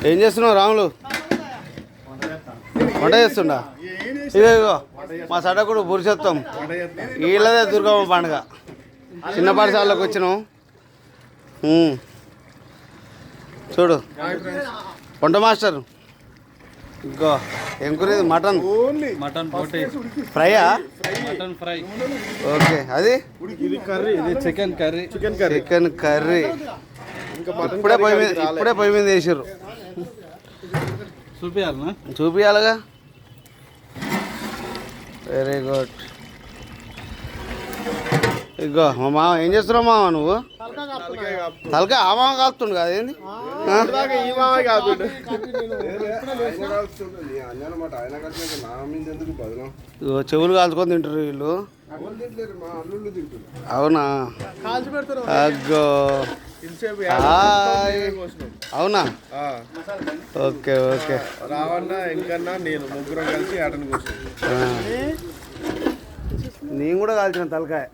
ఏం చేస్తున్నావు రాములు? వంట చేస్తుండా? ఇగో మా సడకుడు పురుషోత్తం, వీళ్ళదే దుర్గమ్మ పండుగ. చిన్న పాఠశాలకు వచ్చినాం. చూడు వంట మాస్టర్. ఇంకో ఏం కూర? మటన్ ఫ్రైయా? ఓకే. అది చికెన్ కర్రీ. ఇప్పుడే పొయ్యి మీద వేసారు. చూపియాలగా. Very good. ఇగో మా మామ ఏం చేస్తున్నావు మామ? నువ్వు తలకాయ ఆ మామ కాలుతుండు కదా? ఏంది చెవులు కాల్చుకొని తింటారు వీళ్ళు. అవునా? అగ్గో అవునా? Okay okay. రావన్న ఇంకన్నా నేను ముగ్గురం కలిసి ఆటను కూర్చున్నాం. నేను కూడా కాల్చిన తలకాయ.